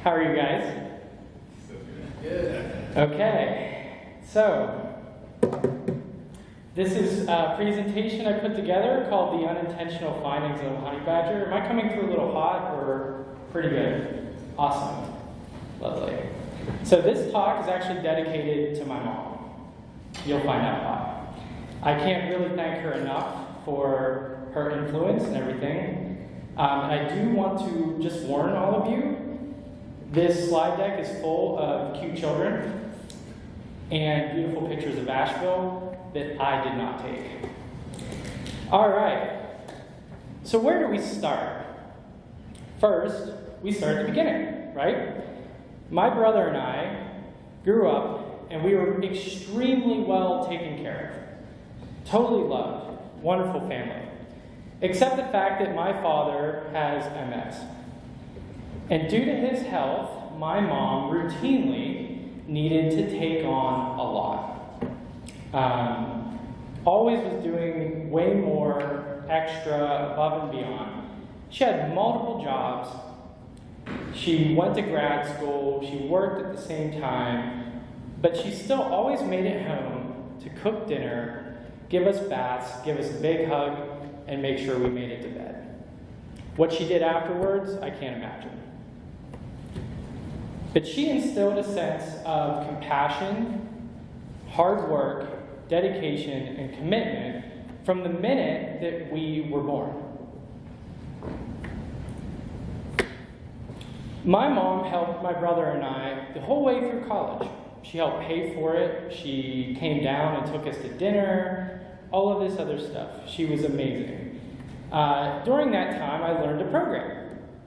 How are you guys? Good. Okay, so this is a presentation I put together called The Unintentional Findings of a Honey Badger. Am I coming through a little hot or pretty good? Awesome. Lovely. So this talk is actually dedicated to my mom. You'll find out why. I can't really thank her enough for her influence and everything. And I do want to just warn all of you, this slide deck is full of cute children and beautiful pictures of Asheville that I did not take. All right, so where do we start? First, we start at the beginning, right? My brother and I grew up and we were extremely well taken care of. Totally loved, wonderful family. Except the fact that my father has MS. And due to his health, my mom routinely needed to take on a lot. Always was doing way more extra above and beyond. She had multiple jobs. She went to grad school. She worked at the same time. But she still always made it home to cook dinner, give us baths, give us a big hug, and make sure we made it to bed. What she did afterwards, I can't imagine. But she instilled a sense of compassion, hard work, dedication, and commitment from the minute that we were born. My mom helped my brother and I the whole way through college. She helped pay for it. She came down and took us to dinner, all of this other stuff. She was amazing. During that time, I learned to program.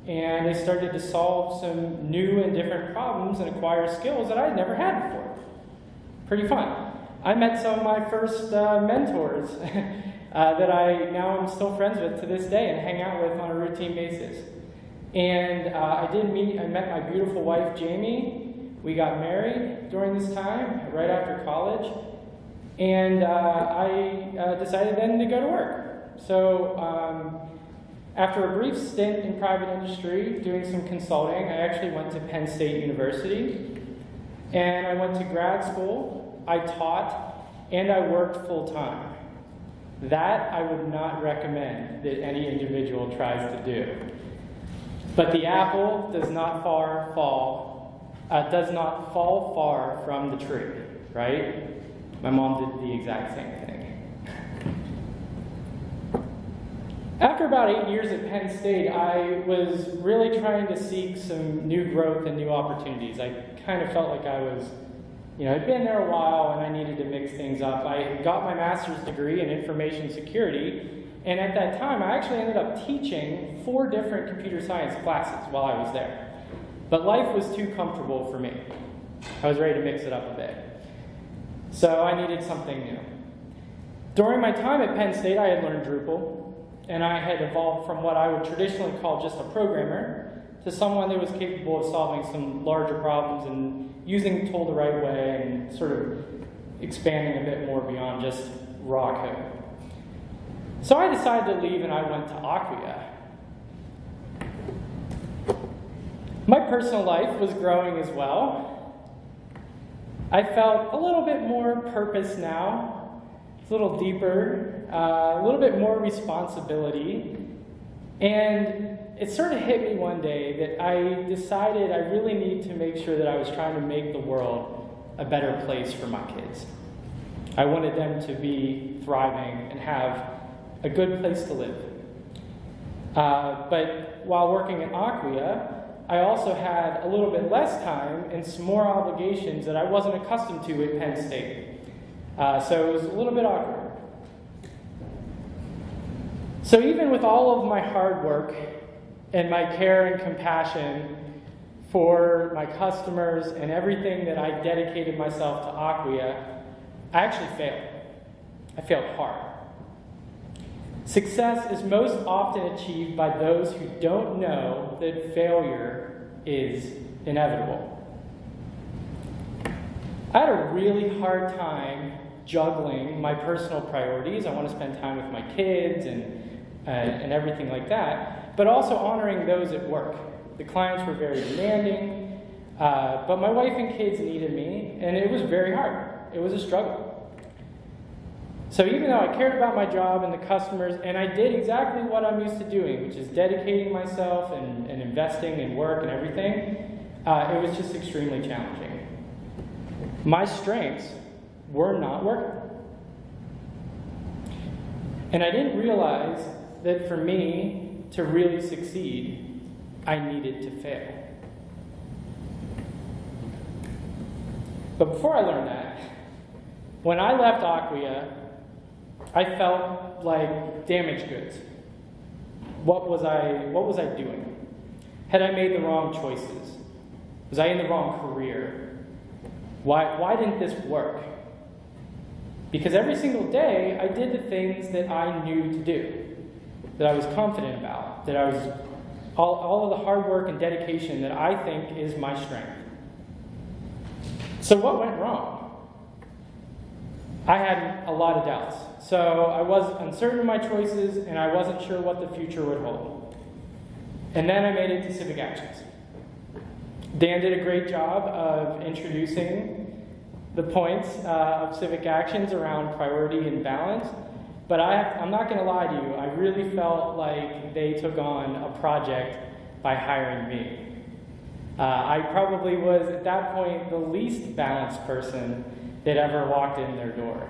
And I started to solve some new and different problems and acquire skills that I had never had before. Pretty fun. I met some of my first mentors that I now am still friends with to this day and hang out with on a routine basis. And I met my beautiful wife, Jamie. We got married during this time, right after college. And I decided then to go to work. So after a brief stint in private industry, doing some consulting, I actually went to Penn State University. And I went to grad school, I taught, and I worked full-time. That I would not recommend that any individual tries to do. But the apple does not fall far from the tree, right? My mom did the exact same thing. After about 8 years at Penn State, I was really trying to seek some new growth and new opportunities. I kind of felt like I was, I'd been there a while and I needed to mix things up. I got my master's degree in information security, and at that time, I actually ended up teaching 4 different computer science classes while I was there. But life was too comfortable for me. I was ready to mix it up a bit. So I needed something new. During my time at Penn State, I had learned Drupal. And I had evolved from what I would traditionally call just a programmer to someone that was capable of solving some larger problems and using the tool the right way and sort of expanding a bit more beyond just raw code. So I decided to leave and I went to Acquia. My personal life was growing as well. I felt a little bit more purpose now. A little deeper, a little bit more responsibility. And it sort of hit me one day that I decided I really need to make sure that I was trying to make the world a better place for my kids. I wanted them to be thriving and have a good place to live. But while working at Acquia, I also had a little bit less time and some more obligations that I wasn't accustomed to at Penn State. So it was a little bit awkward. So even with all of my hard work and my care and compassion for my customers and everything that I dedicated myself to Acquia, I actually failed. I failed hard. Success is most often achieved by those who don't know that failure is inevitable. I had a really hard time juggling my personal priorities. I want to spend time with my kids and everything like that, but also honoring those at work. The clients were very demanding, but my wife and kids needed me, and it was very hard. It was a struggle. So even though I cared about my job and the customers, and I did exactly what I'm used to doing, which is dedicating myself and investing in work and everything, it was just extremely challenging. My strengths were not working. And I didn't realize that for me to really succeed, I needed to fail. But before I learned that, when I left Acquia, I felt like damaged goods. What was I doing? Had I made the wrong choices? Was I in the wrong career? Why didn't this work? Because every single day I did the things that I knew to do, that I was confident about, that I was all of the hard work and dedication that I think is my strength. So what went wrong? I had a lot of doubts. So I was uncertain of my choices, and I wasn't sure what the future would hold. And then I made it to CivicActions. Dan did a great job of introducing the points of CivicActions around priority and balance. But I'm not going to lie to you, I really felt like they took on a project by hiring me. I probably was, at that point, the least balanced person that ever walked in their door.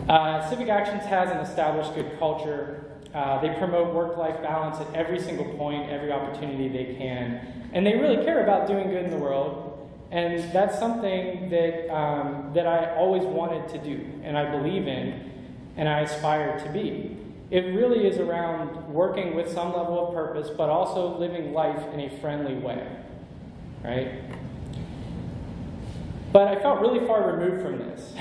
CivicActions has an established good culture. They promote work-life balance at every single point, every opportunity they can. And they really care about doing good in the world. And that's something that I always wanted to do, and I believe in, and I aspire to be. It really is around working with some level of purpose, but also living life in a friendly way, right? But I felt really far removed from this.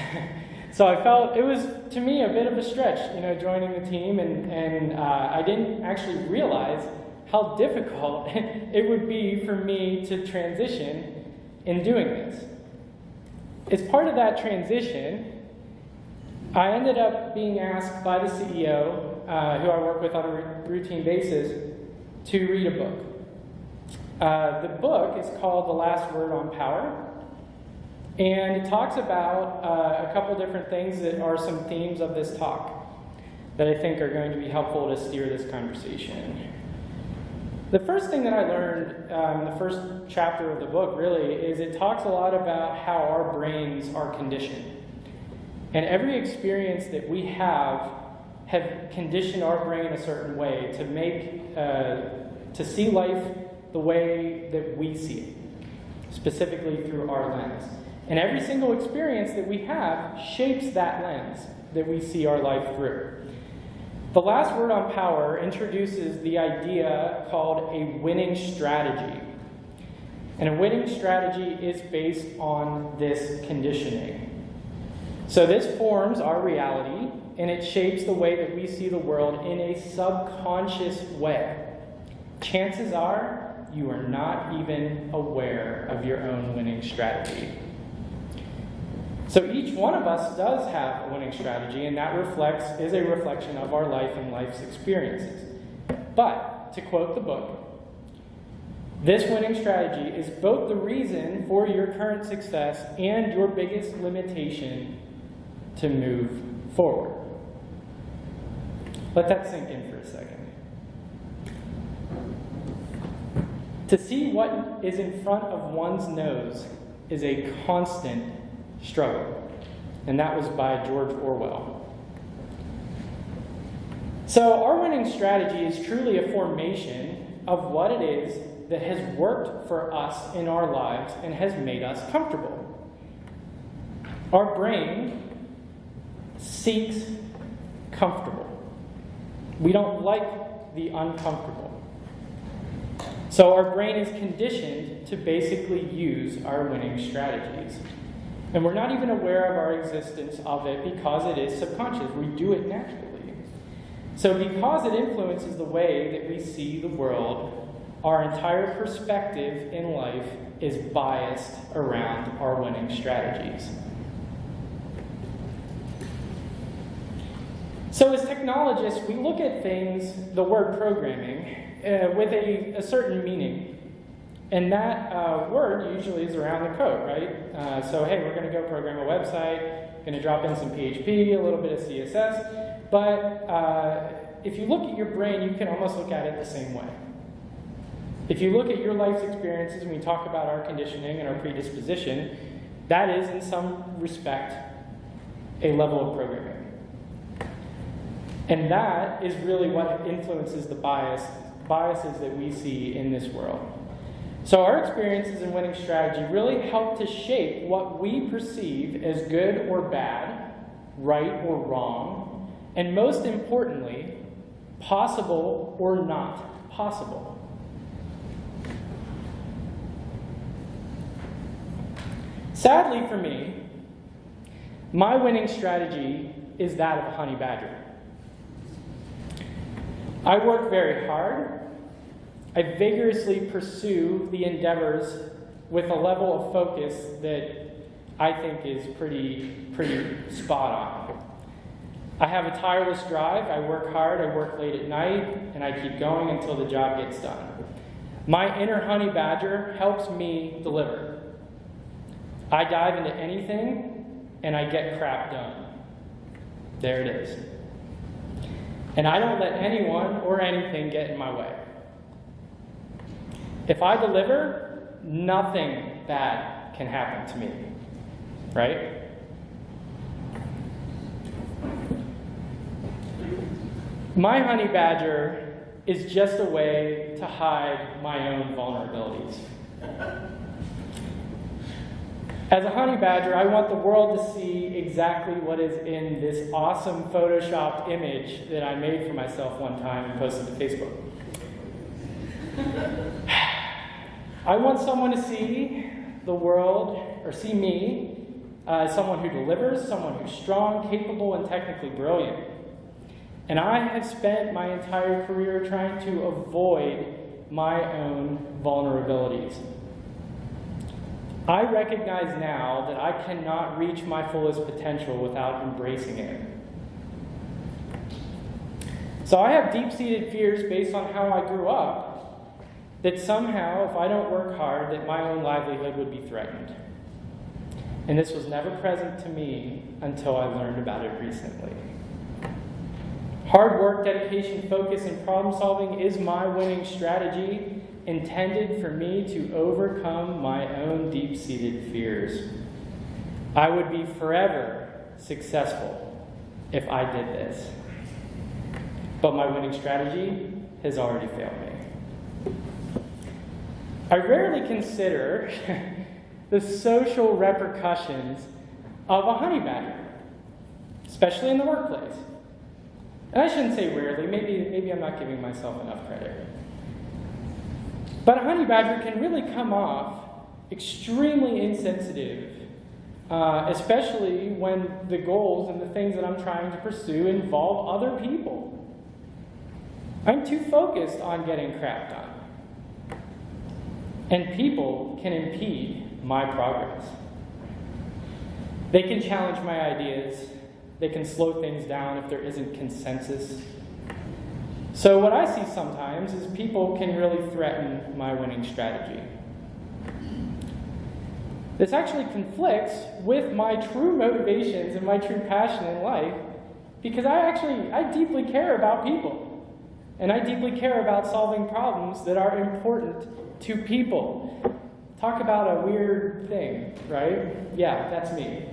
So I felt it was, to me, a bit of a stretch, joining the team, and I didn't actually realize how difficult it would be for me to transition in doing this. As part of that transition, I ended up being asked by the CEO, who I work with on a routine basis, to read a book. The book is called The Last Word on Power, and it talks about a couple different things that are some themes of this talk that I think are going to be helpful to steer this conversation. The first thing that I learned in the first chapter of the book, really, is it talks a lot about how our brains are conditioned. And every experience that we have conditioned our brain a certain way to see life the way that we see it, specifically through our lens. And every single experience that we have shapes that lens that we see our life through. The Last Word on Power introduces the idea called a winning strategy. And a winning strategy is based on this conditioning. So this forms our reality, and it shapes the way that we see the world in a subconscious way. Chances are you are not even aware of your own winning strategy. So each one of us does have a winning strategy, and that is a reflection of our life and life's experiences. But, to quote the book, this winning strategy is both the reason for your current success and your biggest limitation to move forward. Let that sink in for a second. To see what is in front of one's nose is a constant struggle. And that was by George Orwell. So our winning strategy is truly a formation of what it is that has worked for us in our lives and has made us comfortable. Our brain seeks comfortable. We don't like the uncomfortable. So our brain is conditioned to basically use our winning strategies. And we're not even aware of our existence of it because it is subconscious. We do it naturally. So because it influences the way that we see the world, our entire perspective in life is biased around our winning strategies. So as technologists, we look at things, the word programming, with a certain meaning. And that word usually is around the code, right? So, hey, we're going to go program a website, going to drop in some PHP, a little bit of CSS. But if you look at your brain, you can almost look at it the same way. If you look at your life's experiences, and we talk about our conditioning and our predisposition, that is, in some respect, a level of programming. And that is really what influences the biases that we see in this world. So our experiences in winning strategy really help to shape what we perceive as good or bad, right or wrong, and most importantly, possible or not possible. Sadly for me, my winning strategy is that of a honey badger. I work very hard. I vigorously pursue the endeavors with a level of focus that I think is pretty spot on. I have a tireless drive. I work hard, I work late at night, and I keep going until the job gets done. My inner honey badger helps me deliver. I dive into anything, and I get crap done. There it is. And I don't let anyone or anything get in my way. If I deliver, nothing bad can happen to me, right? My honey badger is just a way to hide my own vulnerabilities. As a honey badger, I want the world to see exactly what is in this awesome photoshopped image that I made for myself one time and posted to Facebook. I want someone to see the world, or see me, as someone who delivers, someone who's strong, capable, and technically brilliant. And I have spent my entire career trying to avoid my own vulnerabilities. I recognize now that I cannot reach my fullest potential without embracing it. So I have deep-seated fears based on how I grew up, that somehow, if I don't work hard, that my own livelihood would be threatened. And this was never present to me until I learned about it recently. Hard work, dedication, focus, and problem solving is my winning strategy, intended for me to overcome my own deep-seated fears. I would be forever successful if I did this. But my winning strategy has already failed me. I rarely consider the social repercussions of a honey badger, especially in the workplace. And I shouldn't say rarely, maybe I'm not giving myself enough credit. But a honey badger can really come off extremely insensitive, especially when the goals and the things that I'm trying to pursue involve other people. I'm too focused on getting crap done. And people can impede my progress. They can challenge my ideas. They can slow things down if there isn't consensus. So what I see sometimes is people can really threaten my winning strategy. This actually conflicts with my true motivations and my true passion in life, because I deeply care about people. And I deeply care about solving problems that are important to people. Talk about a weird thing, right? Yeah, that's me.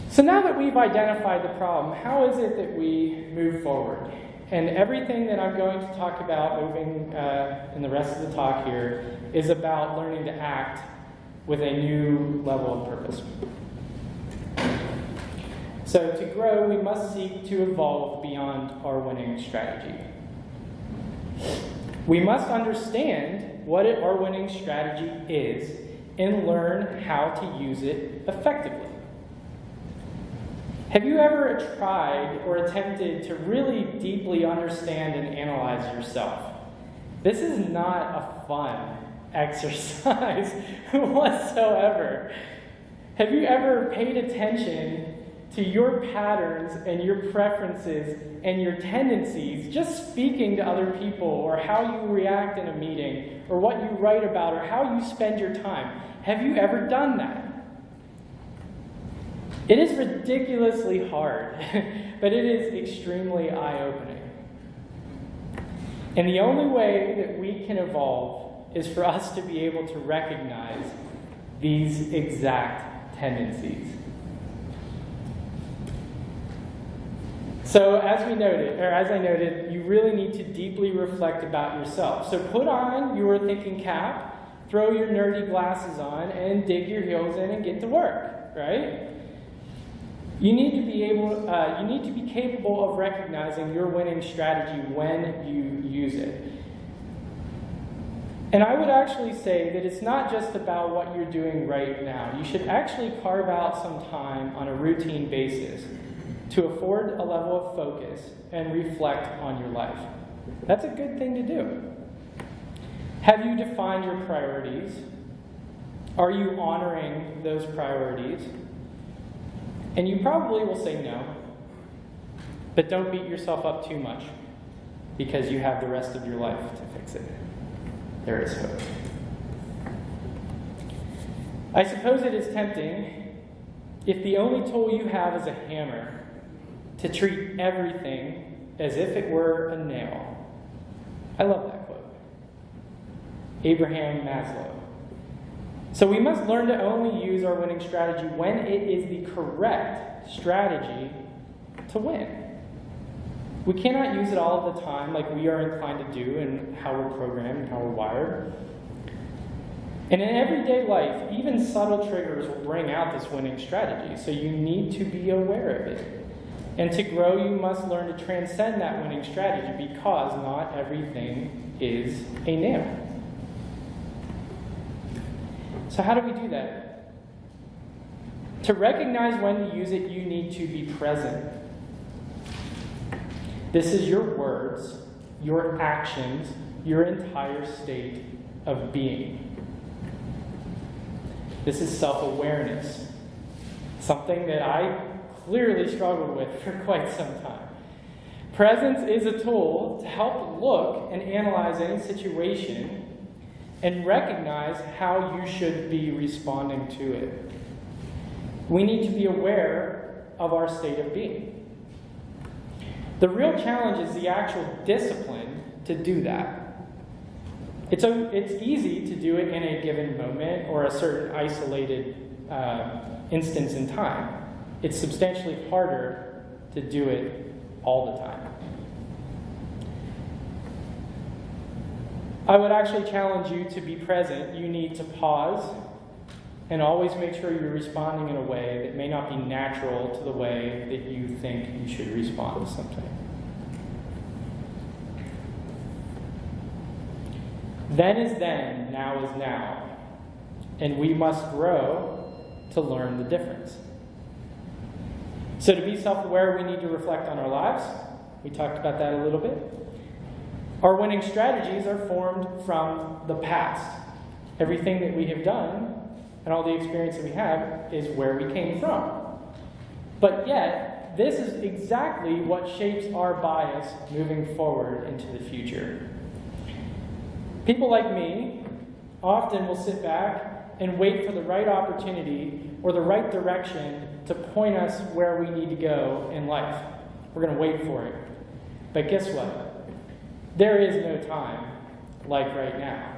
So now that we've identified the problem, how is it that we move forward? And everything that I'm going to talk about moving in the rest of the talk here is about learning to act with a new level of purpose. So to grow, we must seek to evolve beyond our winning strategy. We must understand what our winning strategy is and learn how to use it effectively. Have you ever tried or attempted to really deeply understand and analyze yourself? This is not a fun exercise whatsoever. Have you ever paid attention to to your patterns and your preferences and your tendencies, just speaking to other people, or how you react in a meeting, or what you write about, or how you spend your time. Have you ever done that? It is ridiculously hard, but it is extremely eye-opening. And the only way that we can evolve is for us to be able to recognize these exact tendencies. So as I noted, you really need to deeply reflect about yourself. So put on your thinking cap, throw your nerdy glasses on, and dig your heels in and get to work, right? You need to be capable of recognizing your winning strategy when you use it. And I would actually say that it's not just about what you're doing right now. You should actually carve out some time on a routine basis to afford a level of focus and reflect on your life. That's a good thing to do. Have you defined your priorities? Are you honoring those priorities? And you probably will say no, but don't beat yourself up too much, because you have the rest of your life to fix it. There is hope. I suppose it is tempting, if the only tool you have is a hammer, to treat everything as if it were a nail. I love that quote. Abraham Maslow. So we must learn to only use our winning strategy when it is the correct strategy to win. We cannot use it all of the time like we are inclined to do and how we're programmed and how we're wired. And in everyday life, even subtle triggers will bring out this winning strategy, so you need to be aware of it. And to grow, you must learn to transcend that winning strategy, because not everything is a nail. So how do we do that? To recognize when to use it, you need to be present. This is your words, your actions, your entire state of being. This is self-awareness, something that I clearly struggled with for quite some time. Presence is a tool to help look and analyze any situation and recognize how you should be responding to it. We need to be aware of our state of being. The real challenge is the actual discipline to do that. It's easy to do it in a given moment or a certain isolated instance in time. It's substantially harder to do it all the time. I would actually challenge you to be present. You need to pause and always make sure you're responding in a way that may not be natural to the way that you think you should respond to something. Then is then, now is now. And we must grow to learn the difference. So to be self-aware, we need to reflect on our lives. We talked about that a little bit. Our winning strategies are formed from the past. Everything that we have done and all the experience that we have is where we came from. But yet, this is exactly what shapes our bias moving forward into the future. People like me often will sit back and wait for the right opportunity or the right direction to point us where we need to go in life. We're going to wait for it. But guess what? There is no time like right now.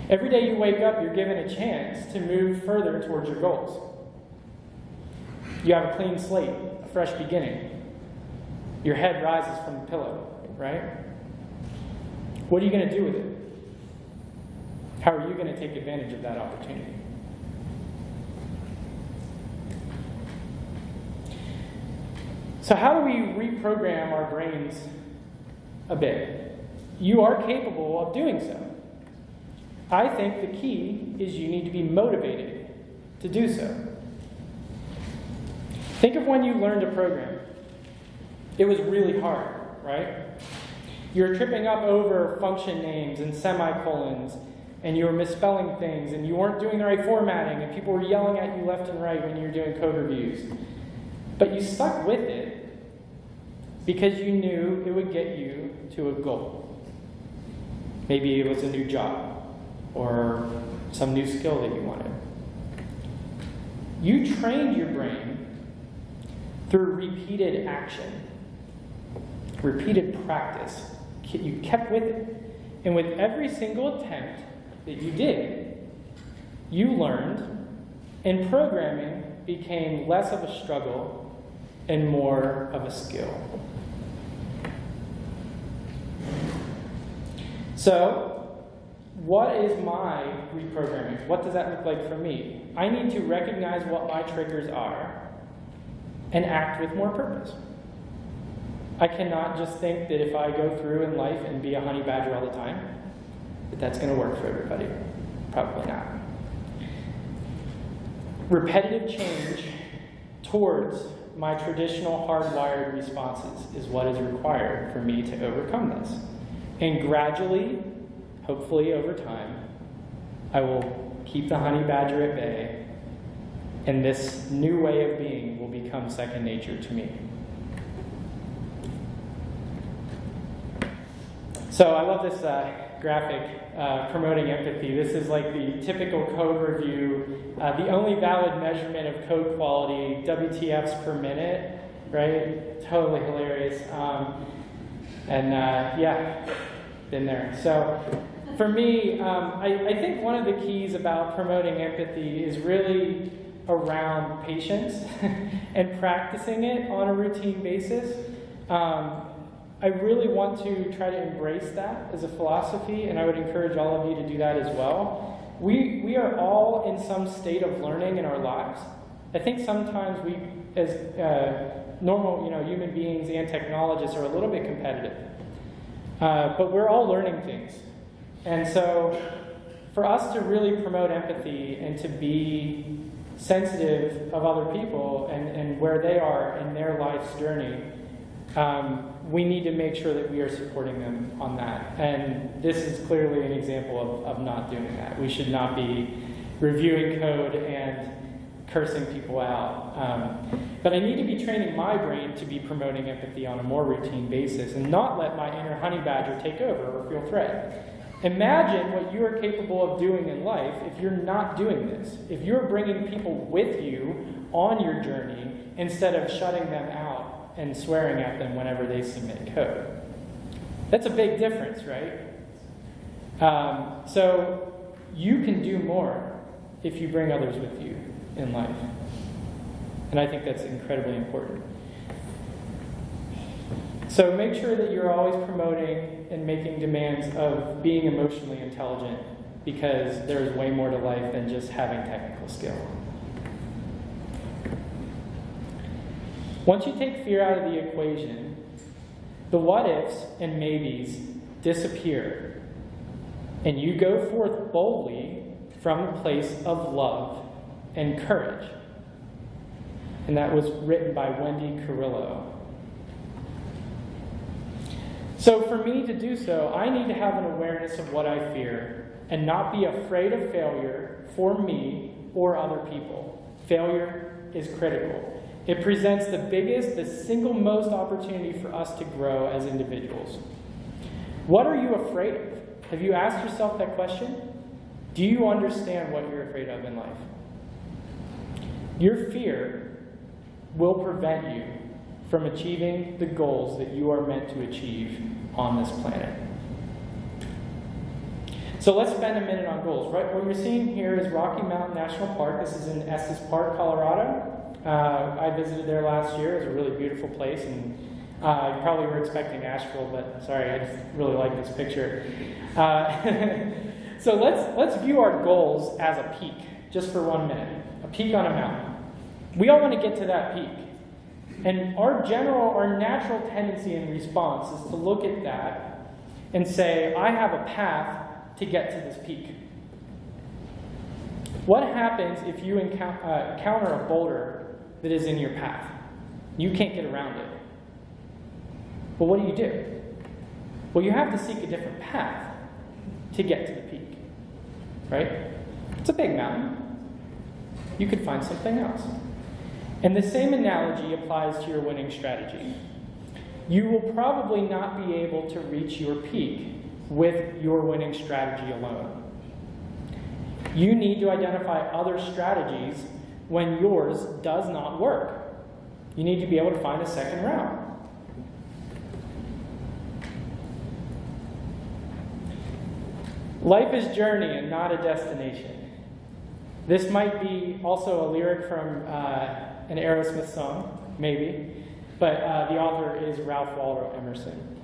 Every day you wake up, you're given a chance to move further towards your goals. You have a clean slate, a fresh beginning. Your head rises from the pillow, right? What are you going to do with it? How are you going to take advantage of that opportunity? So how do we reprogram our brains a bit? You are capable of doing so. I think the key is you need to be motivated to do so. Think of when you learned a program. It was really hard, right? You're tripping up over function names and semicolons, and you were misspelling things, and you weren't doing the right formatting, and people were yelling at you left and right when you were doing code reviews. But you stuck with it because you knew it would get you to a goal. Maybe it was a new job or some new skill that you wanted. You trained your brain through repeated action, repeated practice. You kept with it. And with every single attempt that you did, you learned, and programming became less of a struggle and more of a skill. So, what is my reprogramming? What does that look like for me? I need to recognize what my triggers are and act with more purpose. I cannot just think that if I go through in life and be a honey badger all the time, that's going to work for everybody. Probably not. Repetitive change towards my traditional hardwired responses is what is required for me to overcome this. And gradually, hopefully over time, I will keep the honey badger at bay, and this new way of being will become second nature to me. So I love this graphic promoting empathy. This is like the typical code review. The only valid measurement of code quality, WTFs per minute, right? Totally hilarious. Yeah, been there. So for me, I think one of the keys about promoting empathy is really around patience and practicing it on a routine basis. I really want to try to embrace that as a philosophy, and I would encourage all of you to do that as well. We are all in some state of learning in our lives. I think sometimes we, as normal human beings and technologists, are a little bit competitive. But we're all learning things. And so for us to really promote empathy and to be sensitive of other people and where they are in their life's journey, we need to make sure that we are supporting them on that. And this is clearly an example of not doing that. We should not be reviewing code and cursing people out. But I need to be training my brain to be promoting empathy on a more routine basis and not let my inner honey badger take over or feel threatened. Imagine what you are capable of doing in life if you're not doing this. If you're bringing people with you on your journey instead of shutting them out and swearing at them whenever they submit code. That's a big difference, right? So you can do more if you bring others with you in life. And I think that's incredibly important. So make sure that you're always promoting and making demands of being emotionally intelligent, because there's way more to life than just having technical skill. Once you take fear out of the equation, the what-ifs and maybes disappear, and you go forth boldly from a place of love and courage. And that was written by Wendy Carrillo. So for me to do so, I need to have an awareness of what I fear and not be afraid of failure for me or other people. Failure is critical. It presents the single most opportunity for us to grow as individuals. What are you afraid of? Have you asked yourself that question? Do you understand what you're afraid of in life? Your fear will prevent you from achieving the goals that you are meant to achieve on this planet. So let's spend a minute on goals. Right, what you're seeing here is Rocky Mountain National Park. This is in Estes Park, Colorado. I visited there last year. It was a really beautiful place, and you probably were expecting Asheville, but sorry, I just really like this picture. So let's view our goals as a peak, just for 1 minute. A peak on a mountain. We all want to get to that peak. And our natural tendency and response is to look at that and say, I have a path to get to this peak. What happens if you encounter a boulder that is in your path? You can't get around it. Well, what do? Well, you have to seek a different path to get to the peak. right? It's a big mountain. You could find something else. And the same analogy applies to your winning strategy. You will probably not be able to reach your peak with your winning strategy alone. You need to identify other strategies when yours does not work. You need to be able to find a second route. Life is journey and not a destination. This might be also a lyric from an Aerosmith song, maybe, but the author is Ralph Waldo Emerson.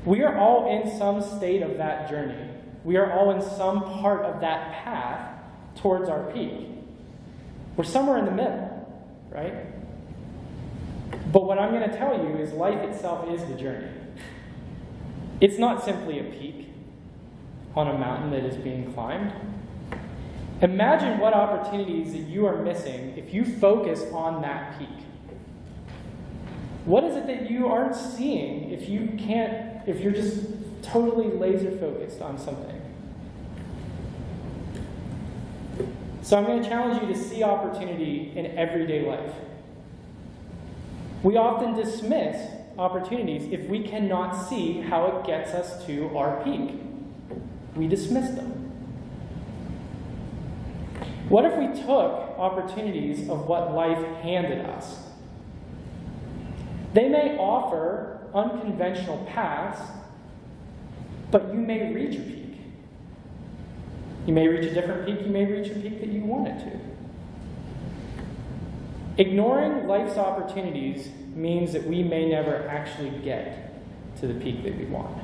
We are all in some state of that journey. We are all in some part of that path towards our peak. We're somewhere in the middle, right? But what I'm going to tell you is life itself is the journey. It's not simply a peak on a mountain that is being climbed. Imagine what opportunities that you are missing if you focus on that peak. What is it that you aren't seeing if you're just totally laser focused on something? So I'm going to challenge you to see opportunity in everyday life. We often dismiss opportunities if we cannot see how it gets us to our peak. We dismiss them. What if we took opportunities of what life handed us? They may offer unconventional paths, but you may reach a peak. You may reach a different peak, you may reach a peak that you wanted to. Ignoring life's opportunities means that we may never actually get to the peak that we want,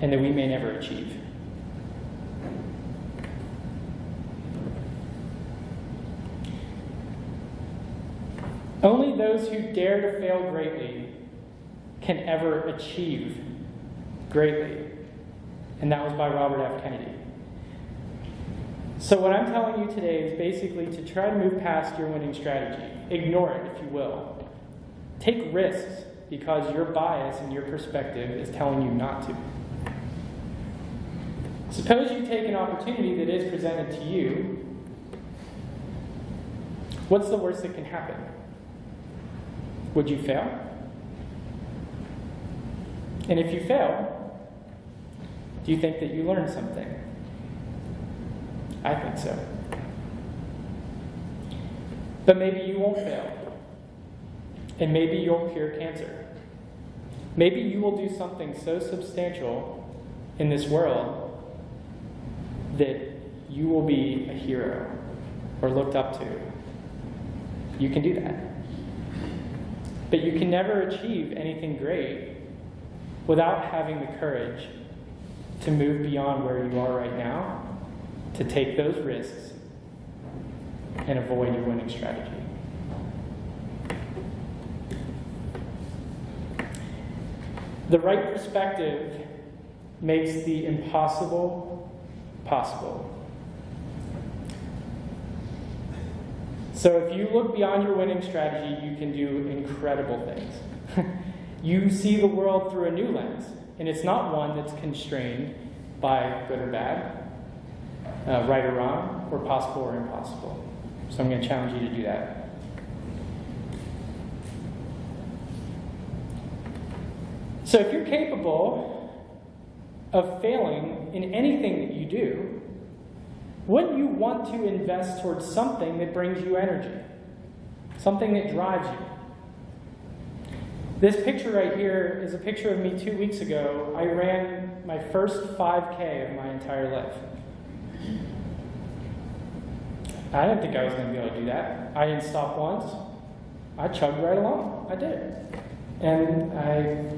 and that we may never achieve. Only those who dare to fail greatly can ever achieve greatly. And that was by Robert F. Kennedy. So what I'm telling you today is basically to try to move past your winning strategy. Ignore it, if you will. Take risks because your bias and your perspective is telling you not to. Suppose you take an opportunity that is presented to you. What's the worst that can happen? Would you fail? And if you fail, do you think that you learned something? I think so. But maybe you won't fail. And maybe you'll cure cancer. Maybe you will do something so substantial in this world that you will be a hero or looked up to. You can do that. But you can never achieve anything great without having the courage to move beyond where you are right now, to take those risks and avoid your winning strategy. The right perspective makes the impossible possible. So if you look beyond your winning strategy, you can do incredible things. You see the world through a new lens, and it's not one that's constrained by good or bad, right or wrong, or possible or impossible. So I'm going to challenge you to do that. So if you're capable of failing in anything that you do, wouldn't you want to invest towards something that brings you energy? Something that drives you? This picture right here is a picture of me 2 weeks ago. I ran my first 5K of my entire life. I didn't think I was going to be able to do that. I didn't stop once. I chugged right along. I did it. And I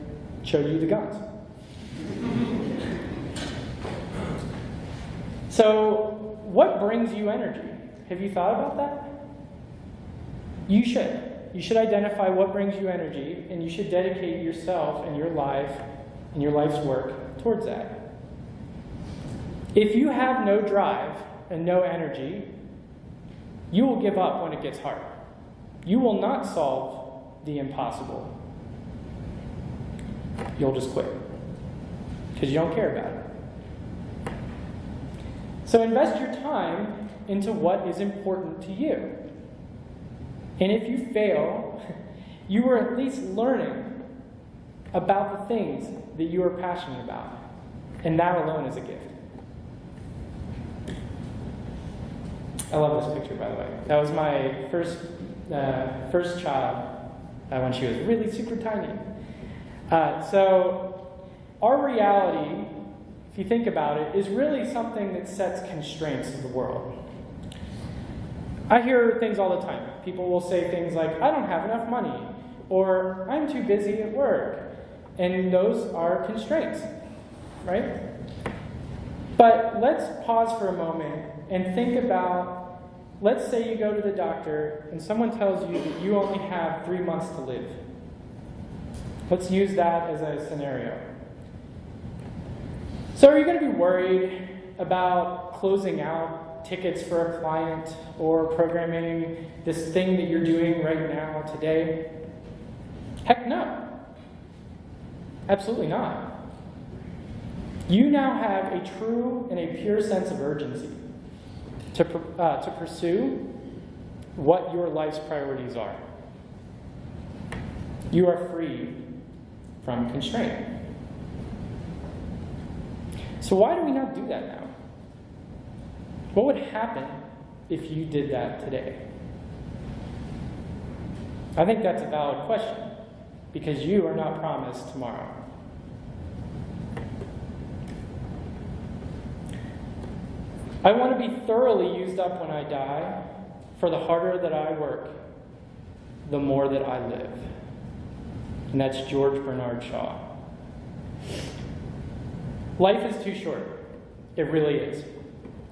showed you the guns. So, what brings you energy? Have you thought about that? You should. You should identify what brings you energy, and you should dedicate yourself and your life and your life's work towards that. If you have no drive and no energy, you will give up when it gets hard. You will not solve the impossible. You'll just quit because you don't care about it. So invest your time into what is important to you. And if you fail, you are at least learning about the things that you are passionate about. And that alone is a gift. I love this picture, by the way. That was my first child when she was really super tiny. So our reality, if you think about it, is really something that sets constraints of the world. I hear things all the time. People will say things like, I don't have enough money, or I'm too busy at work. And those are constraints, right? But let's pause for a moment and think about, let's say you go to the doctor and someone tells you that you only have 3 months to live. Let's use that as a scenario. So are you going to be worried about closing out tickets for a client or programming this thing that you're doing right now today? Heck no. Absolutely not. You now have a true and a pure sense of urgency to pursue what your life's priorities are. You are free from constraint. So why do we not do that now? What would happen if you did that today? I think that's a valid question, because you are not promised tomorrow. I want to be thoroughly used up when I die, for the harder that I work, the more that I live. And that's George Bernard Shaw. Life is too short. It really is.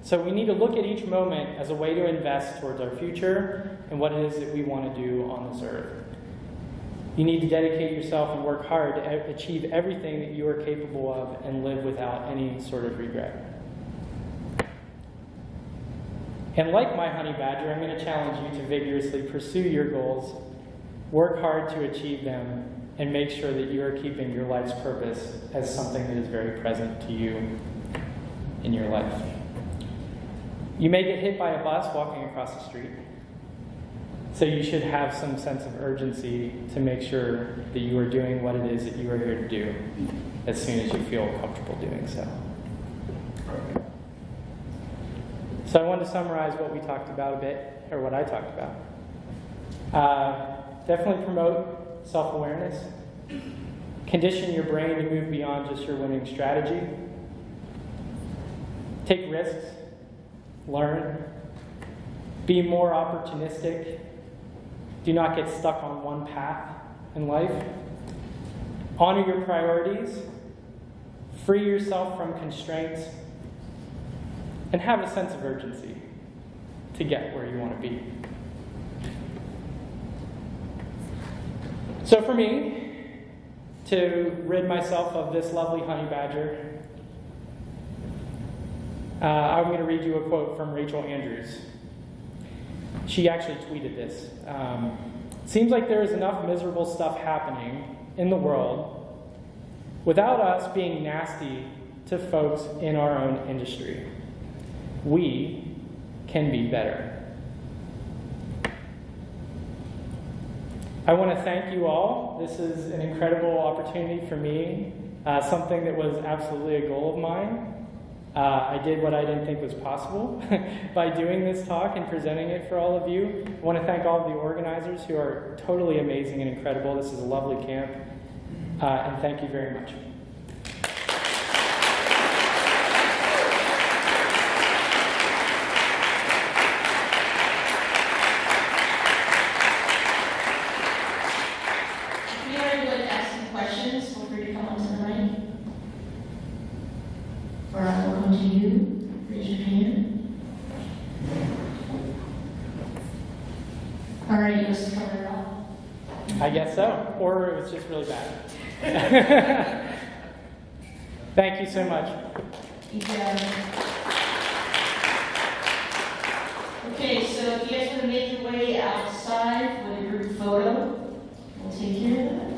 So we need to look at each moment as a way to invest towards our future and what it is that we want to do on this earth. You need to dedicate yourself and work hard to achieve everything that you are capable of and live without any sort of regret. And like my honey badger, I'm going to challenge you to vigorously pursue your goals, work hard to achieve them, and make sure that you are keeping your life's purpose as something that is very present to you in your life. You may get hit by a bus walking across the street, so you should have some sense of urgency to make sure that you are doing what it is that you are here to do as soon as you feel comfortable doing so. So I wanted to summarize what we talked about a bit, or what I talked about. Definitely promote self-awareness. Condition your brain to move beyond just your winning strategy. Take risks. Learn. Be more opportunistic. Do not get stuck on one path in life. Honor your priorities. Free yourself from constraints. And have a sense of urgency to get where you want to be. So for me, to rid myself of this lovely honey badger, I'm going to read you a quote from Rachel Andrews. She actually tweeted this. Seems like there is enough miserable stuff happening in the world without us being nasty to folks in our own industry. We can be better. I want to thank you all. This is an incredible opportunity for me, something that was absolutely a goal of mine. I did what I didn't think was possible by doing this talk and presenting it for all of you. I want to thank all of the organizers who are totally amazing and incredible. This is a lovely camp, and thank you very much. I guess so, or it was just really bad. Thank you so much. Okay, so if you guys want to make your way outside for the group photo, we'll take care of that.